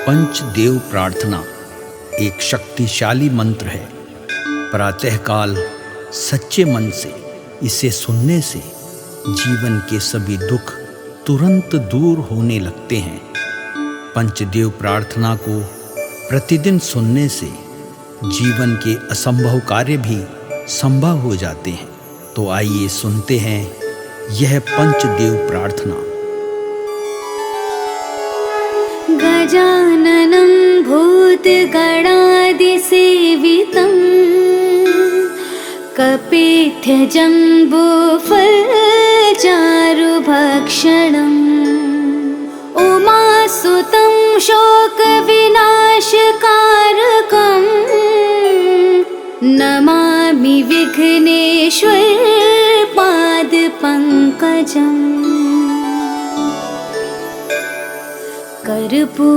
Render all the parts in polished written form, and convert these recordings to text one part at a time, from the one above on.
पंचदेव प्रार्थना एक शक्तिशाली मंत्र है। प्रातःकाल सच्चे मन से इसे सुनने से जीवन के सभी दुख तुरंत दूर होने लगते हैं। पंचदेव प्रार्थना को प्रतिदिन सुनने से जीवन के असंभव कार्य भी संभव हो जाते हैं। तो आइए सुनते हैं यह पंचदेव प्रार्थना। गजाननं भूतगणादिसेवितं कपित्थजम्बूफलचारुभक्षणम् उमासुतं शोकविनाशकारकं नमामि विघ्नेश्वरपादपङ्कजम्। कर्पूरगौरं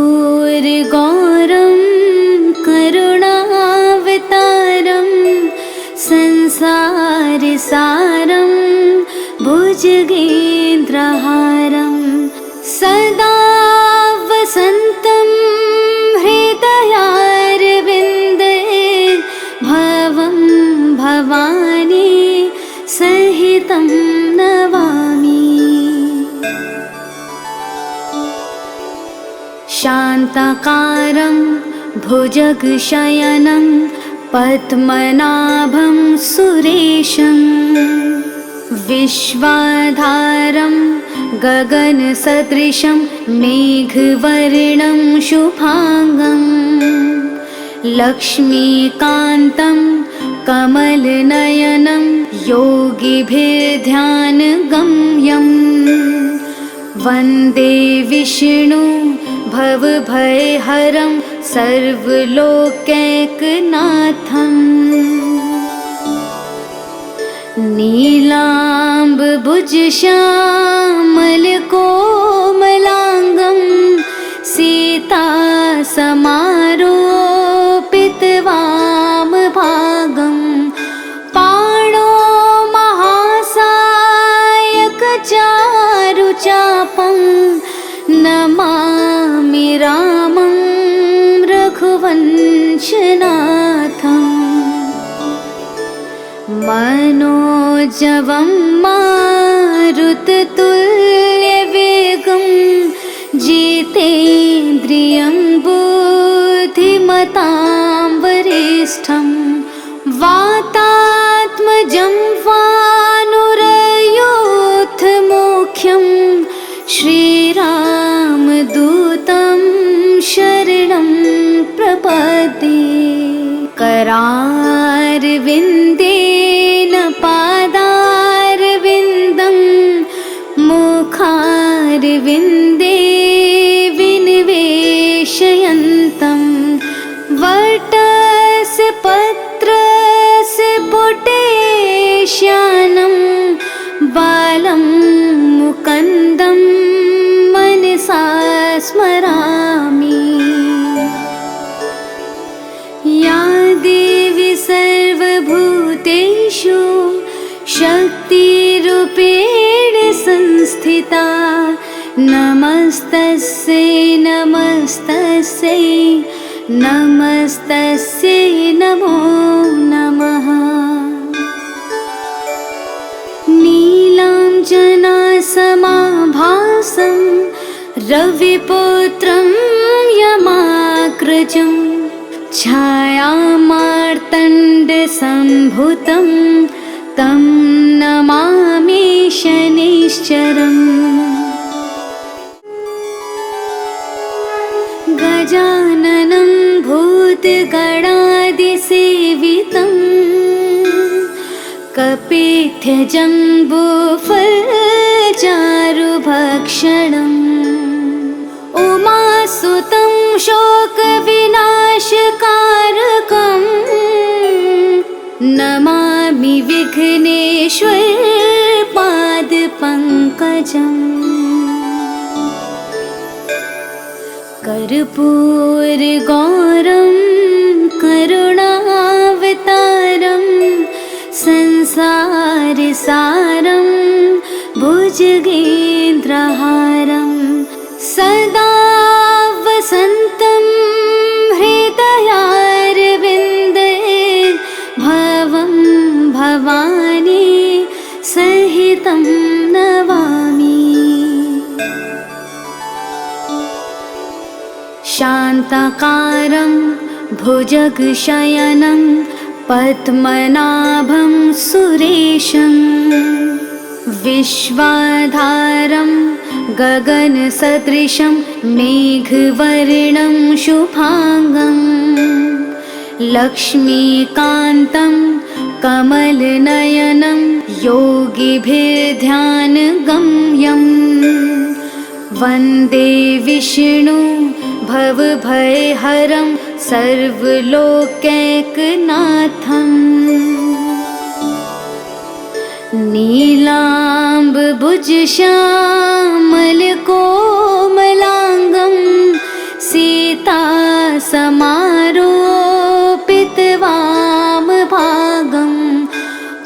करुणावतारं संसारसारं भुजगेन्द्रहारं सदा वसन्तं हृदयारविन्दे भवं भवानी सहितं नमामि। शान्ताकारं भुजगशयनं पद्मनाभं सुरेशं विश्वाधारं गगनसदृशं मेघवर्णं शुभांगं लक्ष्मीकान्तं कमलनयनं योगिभिर्ध्यानगम्यं वन्दे विष्णु भवभयहरं सर्वलोकैकनाथम्। नीलाम्बुजश्यामलकोमलाङ्गं सीतासमारोपितवामभागं पाणो महासायकचारुचापं नमामि रामं रघुवंशनाथम्। मनोजवं मारुततुल्यवेगं जितेन्द्रियं बुद्धिमतां वरिष्ठं वातात्मजं वानुरयोधमुख्यं श्रीरामदूतं शरणं प्रपद्ये। करारविन्देन पादारविन्दं मुखारविन्दे विनिवेशयन्तं वटस्य पत्रस्य पुटेश्यानं बालं मुकुन्दं मनसा स्मरामि। या देवी सर्वभूतेषु शक्तिरूपेण संस्थिता नमस्तस्यै नमस्तस्यै नमस्तस्यै नमो नमः। नीलाञ्जनासमाभासं रविपुत्रं यमाग्रजं छायामार्तण्डसम्भुतं तं नमामि शनैश्चरम्। गजाननं भूतगणादिसेवितं कपित्थजम्बूफलचारुभक्षणम् उमासुतं शोकविनाशकारकं नमामि विघ्नेश्वरपादपङ्कजम्। कर्पूरगौरं करुणावतारं संसारसारं भुजगेन्द्रहारं सदा वसन्तं शान्ताकारं भुजगशयनं पद्मनाभं सुरेशं विश्वाधारं गगनसदृशं मेघवर्णं शुभांगं लक्ष्मीकान्तं कमलनयनं योगिभिर्ध्यानगम्यं वन्दे विष्णु भवभयहरं सर्वलोकैकनाथम् नीलाम्बुजश्यामलकोमलाङ्गं सीतासमारोपितवामभागं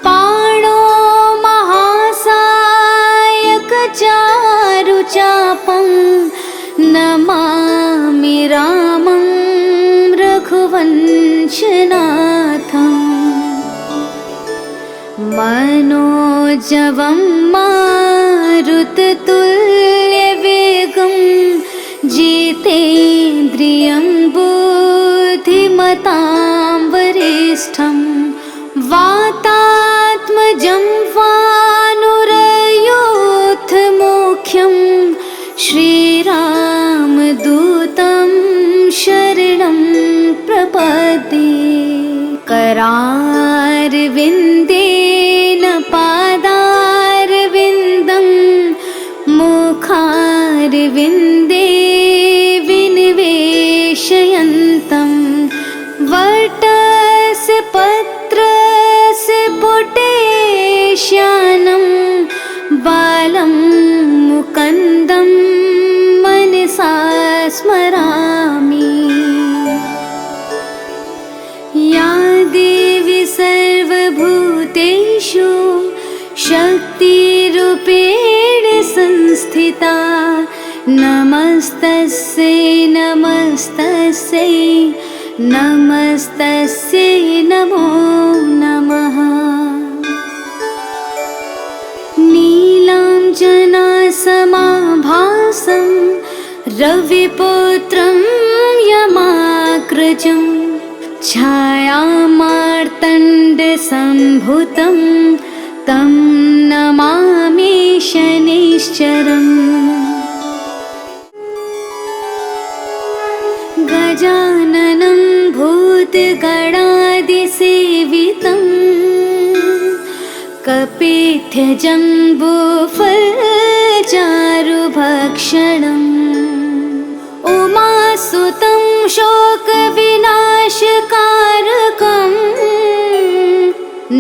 पाणो महासायकचारुचापं नमामि रामं रघुवंशनाथम् मनोजवं मारुततुल्यवेगं जितेन्द्रियं बुद्धिमतां वरिष्ठं वातात्मजं वानुरयोधमुख्यं श्रीरामदूतं शरणं प्रपद्ये करारविन्देन पादारविन्दं मुखारविन्दे विनिवेशयन्तं वटस्य पत्रस्य पुटेश्यानं बालं मुकुन्दं मनसा स्मरामि। या देवी सर्वभूतेषु शक्तिरूपेण संस्थिता नमस्तस्यै नमस्तस्यै नमस्तस्यै नमो नमः। नीलाञ्जनासमाभासं रविपुत्रं यमाग्रजं छायामार्तण्डसम्भुतं तं नमामि शनैश्चरम्। गजाननं भूतगणादिसेवितं कपित्थजम्बूफलचारुभक्षणम् उमासुतं शोकविनाशकारकं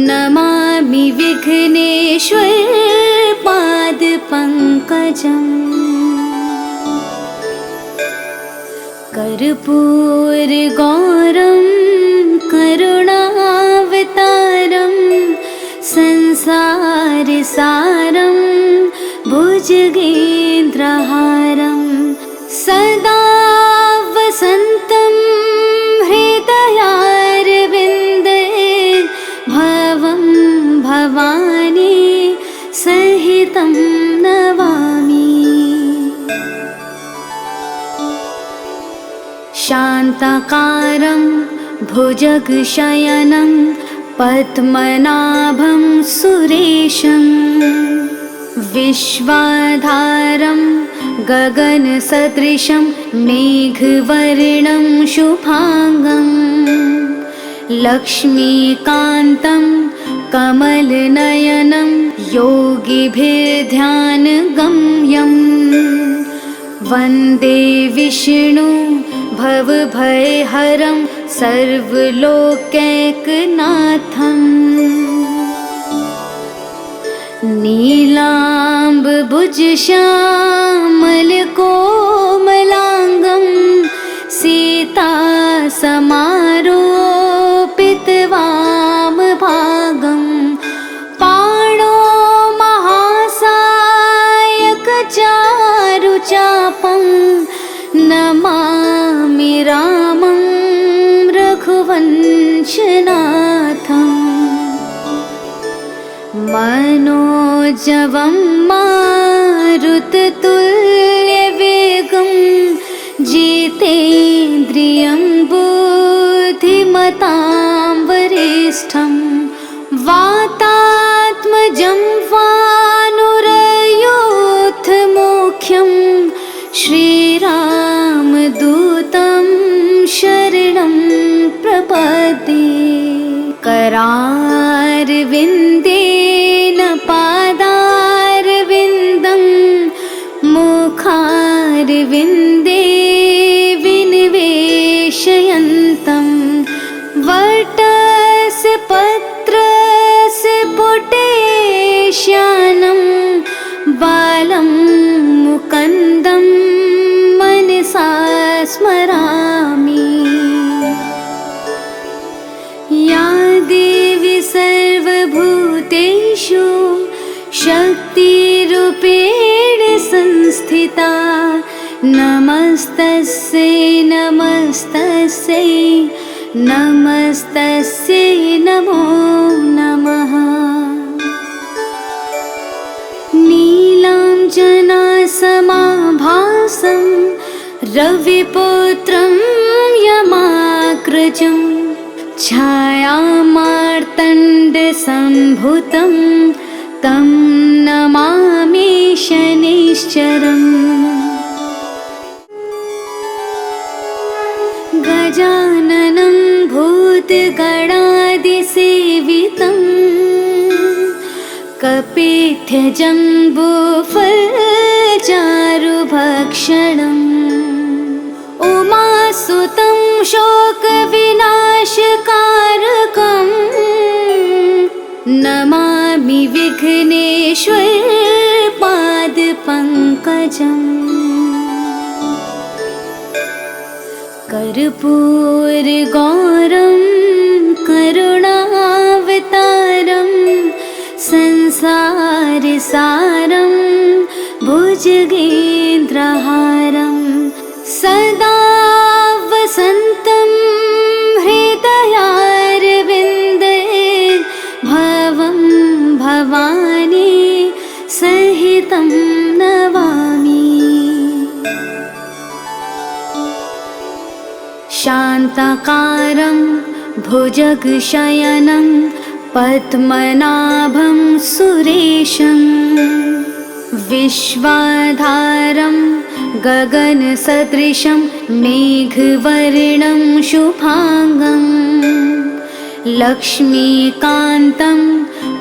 नमामि विघ्नेश्वरपादपङ्कजम्। कर्पूरगौरं करुणावतारं संसारसारं भुजगेन्द्रहारं सदा वसन्तं हृदयारविन्दे भवं भवानी सहितं नमामि। शान्ताकारं भुजगशयनं पद्मनाभं सुरेशं विश्वाधारं गगनसदृशं मेघवर्णं शुभांगं लक्ष्मीकान्तं कमलनयनं योगिभिर्ध्यानगम्यं वन्दे विष्णु भवभयहरं सर्वलोकैकनाथम् नीलाम्बुजश्यामलकोमलाङ्गं सीतासमारोपितवामभागं पाणो महासायकचारुचापं नमामि रामं रघुवंशनाथम् मनोजवं मारुततुल्यवेगं जितेन्द्रियं प्रपद्ये करारविन्देन पादारविन्दं मुखारविन्दे विनिवेशयन्तं वटस्य पत्रस्य पुटेश्यानं बालं मुकुन्दं मनसा स्मरामि। या देवी सर्वभूतेषु शक्तिरूपेण संस्थिता नमस्तस्यै नमस्तस्यै नमस्तस्यै नमो नमः। नीलाञ्जनासमाभासं रविपुत्रं यमाग्रजं छायामार्तण्डसम्भूतं तं नमामि शनैश्चरम्। गजाननं भूतगणादिसेवितं कपित्थजम्बूफलचारुभक्षणम् उमासुतं शोकविनाशकारकं नमामि विघ्नेश्वर पादपङ्कजम्। कर्पूरगौरं करुणावतारं संसारसारं भुजगेन्द्रहारं सदा वसन्तं हृदयारविन्दे भवं भवानी सहितं नमामि। शान्ताकारं भुजगशयनं पद्मनाभं सुरेशं विश्वाधारं गगनसदृशं मेघवर्णं शुभांगं लक्ष्मीकान्तं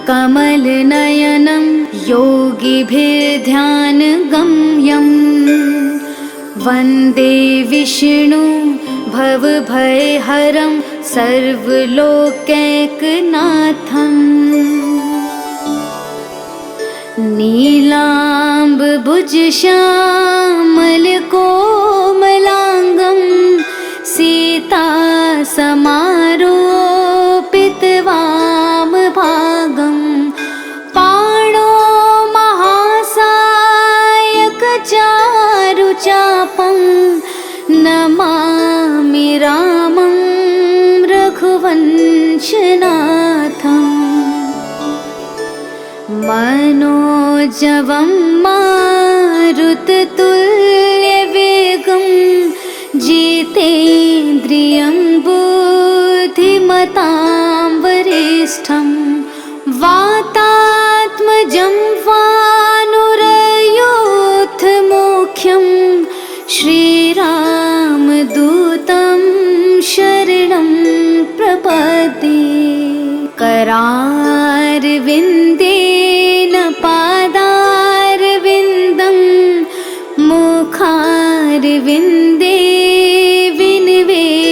कमलनयनं योगिभिर्ध्यानगम्यं वन्दे विष्णु भवभयहरं सर्वलोकैकनाथम्। नीलाम्बुजश्यामलकोमलाङ्गं सीतासमारोपितवामभागं पाणो महासायकचारुचापं नमामि रामं रघुवंशनाथम्। मनोजवं मारुततुल्यवेगं जितेन्द्रियं बुद्धिमतां वरिष्ठं वातात्मजं वानुरयूथमुख्यं श्रीरामदूतं शरणं प्रपद्ये करारविन्देन पादारविन्दं मुखारविन्दे विनिवेशयन्तं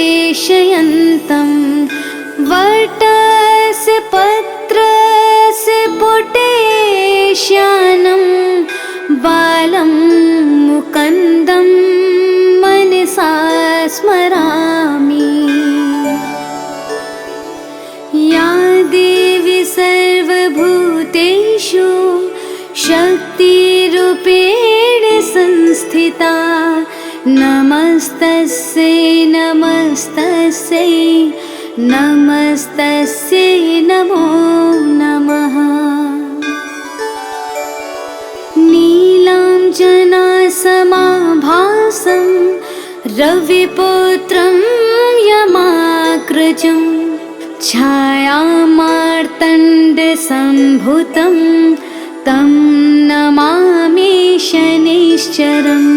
वटस्य पत्रस्य पुटेश्यानं बालं मुकुन्दं मनसा स्मरामि। या देवी सर्वभूतेषु शक्तिरूपेण संस्थिता नमस्तस्यै नमस्तस्यै नमस्तस्यै नमो नमः। नीलाञ्जनासमाभासं रविपुत्रं यमाग्रजं छायामार्तण्डसम्भूतं तं नमामि शनैश्चरम्।